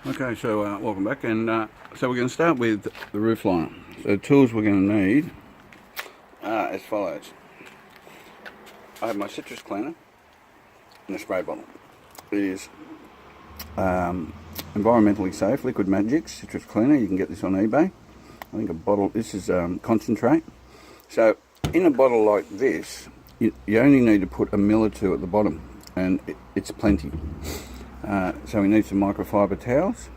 Okay, so welcome back, and so we're going to start with the roof liner. So the tools we're going to need are as follows. I have my citrus cleaner and a spray bottle. It is environmentally safe, Liquid Magic's citrus cleaner. You can get this on eBay. I think a bottle, this is concentrate. So in a bottle like this, you only need to put a ml or two at the bottom, and it's plenty. So we need some microfiber towels.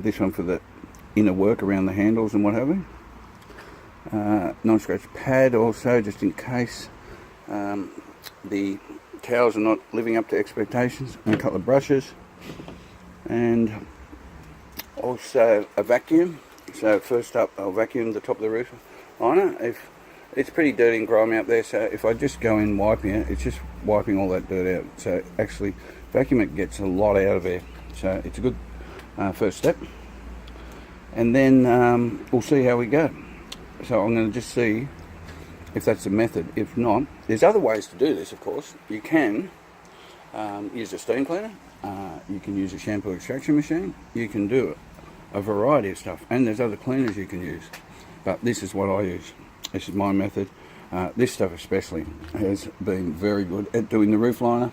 This one for the inner work around the handles and what have you. Non-scratch pad also, just in case the towels are not living up to expectations. And a couple of brushes. And also a vacuum. So first up, I'll vacuum the top of the roof liner. If it's pretty dirty and grimy up there, so if I just go in wiping it, it's just wiping all that dirt out. So actually, vacuum it gets a lot out of there. So it's a good first step. And then we'll see how we go. So I'm going to just see if that's the method. If not, there's other ways to do this, of course. You can use a steam cleaner. You can use a shampoo extraction machine. You can do a variety of stuff. And there's other cleaners you can use. But this is what I use. This is my method. This stuff especially has been very good at doing the roof liner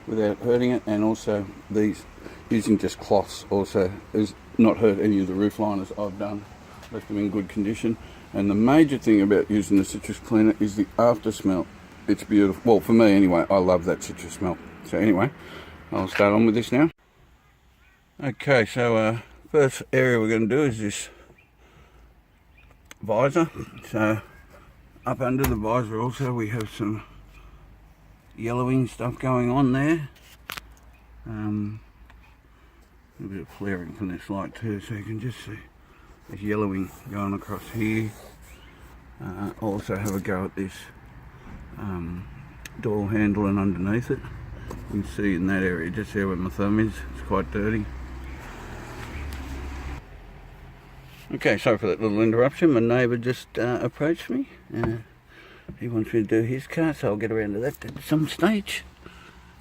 without hurting it, and also these using just cloths also has not hurt any of the roof liners I've done. Left them in good condition. And the major thing about using the citrus cleaner is the after smell. It's beautiful. Well, for me anyway, I love that citrus smell. So anyway, I'll start on with this now. Okay, so first area we're going to do is this visor. So up under the visor also we have some yellowing stuff going on there. A bit of flaring from this light too, so you can just see there's yellowing going across here. Also have a go at this door handle and underneath it. You can see in that area just there where my thumb is, it's quite dirty. Okay, sorry for that little interruption. My neighbour just approached me. He wants me to do his car, so I'll get around to that at some stage.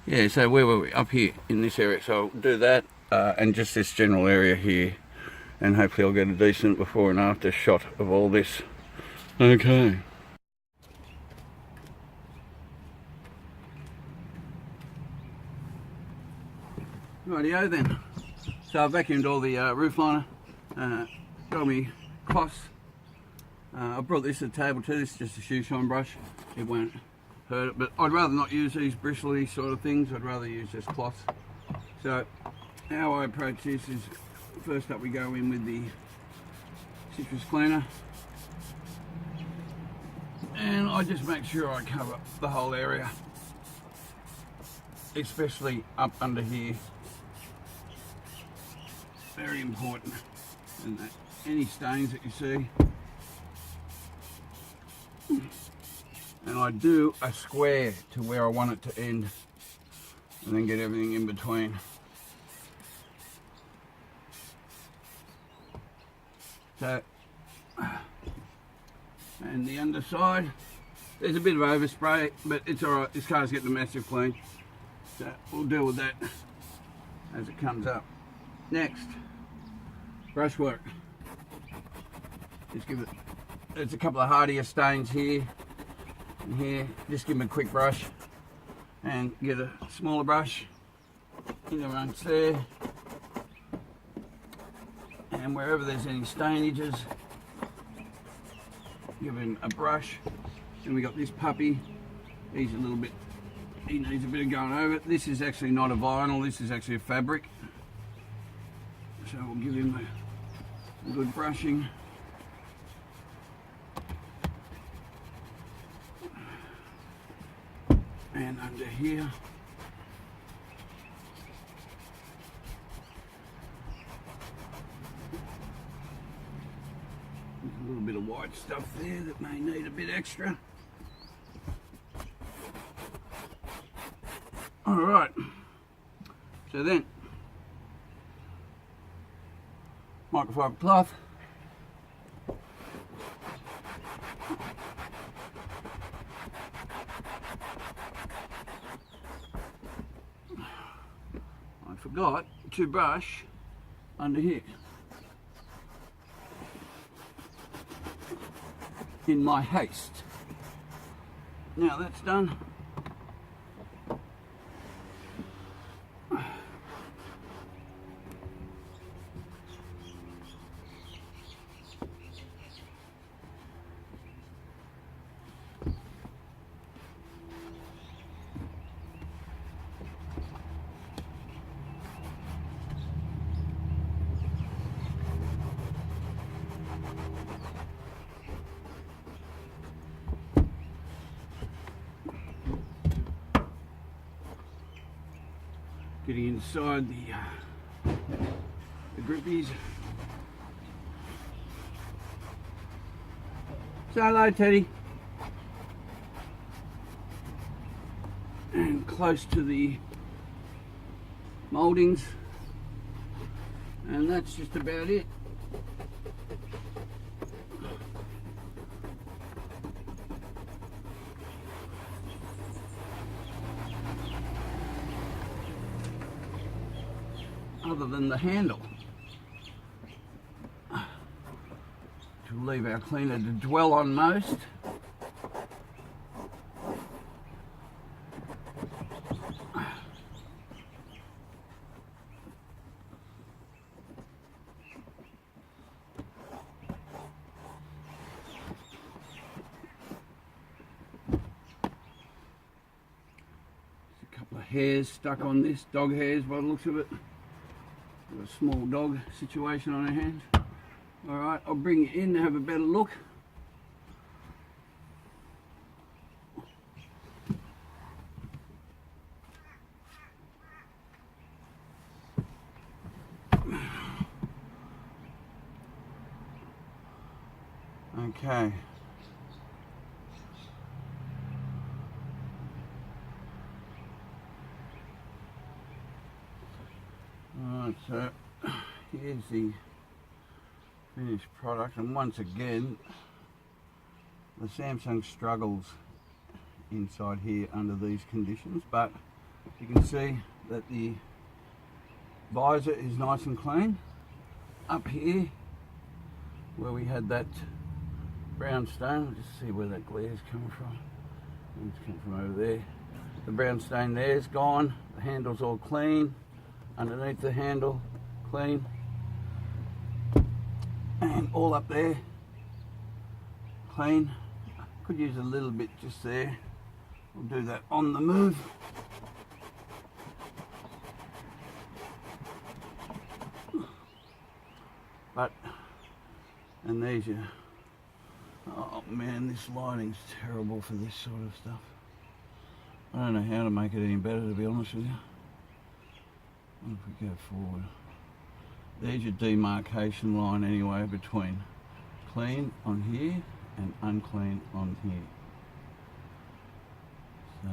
Yeah, so where were we? Up here in this area. So I'll do that and just this general area here. And hopefully I'll get a decent before and after shot of all this. Okay. Rightio then. So I vacuumed all the roof liner. Got me cloths. I brought this to the table too. This is just a shoe shine brush. It won't hurt it, but I'd rather not use these bristly sort of things. I'd rather use just cloths. So how I approach this is, first up we go in with the citrus cleaner, and I just make sure I cover the whole area, especially up under here. Very important. And any stains that you see. And I do a square to where I want it to end, and then get everything in between. So, and the underside, there's a bit of overspray, but it's alright, this car's getting a massive clean. So we'll deal with that as it comes up. Next, brushwork. Just give it, there's a couple of hardier stains here and here. Just give them a quick brush and get a smaller brush in amongst there. And wherever there's any stainages, give him a brush. Then we got this puppy. He's a little bit, he needs a bit of going over. This is actually not a vinyl, this is actually a fabric. So we'll give him a good brushing. And under here. There's a little bit of white stuff there that may need a bit extra. Alright, so then microfiber cloth. I forgot to brush under here in my haste. Now that's done. Getting inside the grippies. Say hello, Teddy. And close to the mouldings. And that's just about it. Other than the handle, which will leave our cleaner to dwell on most. There's a couple of hairs stuck on this, dog hairs by the looks of it. Got a small dog situation on our hands. Alright, I'll bring it in to have a better look. Okay. Alright, so here's the finished product, and once again the Samsung struggles inside here under these conditions, but you can see that the visor is nice and clean. Up here where we had that brown stain, I'll just see where that glare's coming from. It's coming from over there. The brown stain there's gone, the handle's all clean. Underneath the handle, clean, and all up there, clean. Could use a little bit just there. We'll do that on the move. But, and there's your, oh man, this lighting's terrible for this sort of stuff. I don't know how to make it any better, to be honest with you. If we go forward, there's your demarcation line anyway between clean on here and unclean on here. So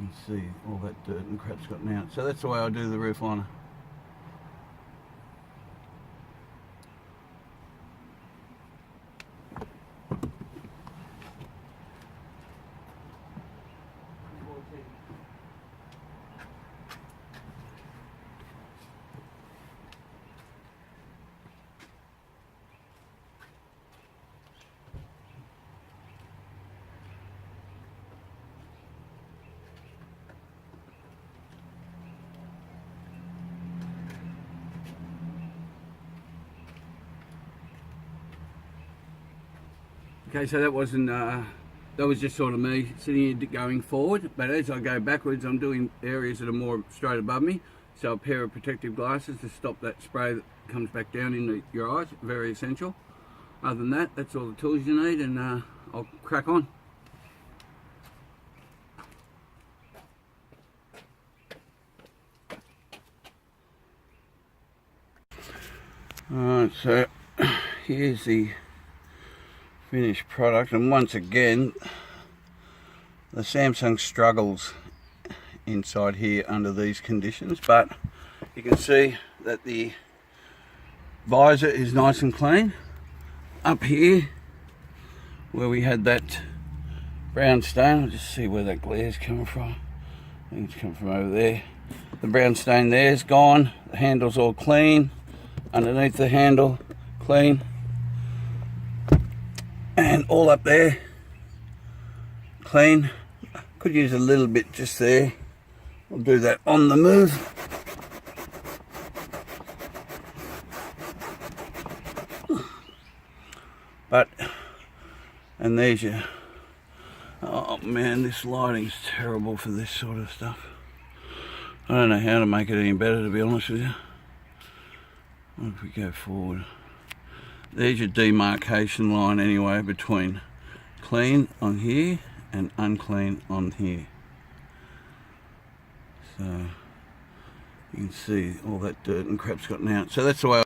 you can see all that dirt and crap's gotten out. So that's the way I do the roof liner. Okay, so that wasn't, that was just sort of me sitting here going forward, but as I go backwards I'm doing areas that are more straight above me, so a pair of protective glasses to stop that spray that comes back down into your eyes, very essential. Other than that, that's all the tools you need, and I'll crack on. Alright, so here's the finished product, and once again the Samsung struggles inside here under these conditions, but you can see that the visor is nice and clean. Up here where we had that brown stain, I'll just see where that glare's coming from. I think it's coming from over there. The brown stain there's gone. The handle's all clean. Underneath the handle, clean. And all up there, clean. Could use a little bit just there. We'll do that on the move. But, and there's your, oh man, this lighting's terrible for this sort of stuff. I don't know how to make it any better, to be honest with you. What if we go forward? There's your demarcation line anyway between clean on here and unclean on here. So you can see all that dirt and crap's gotten out. So that's the way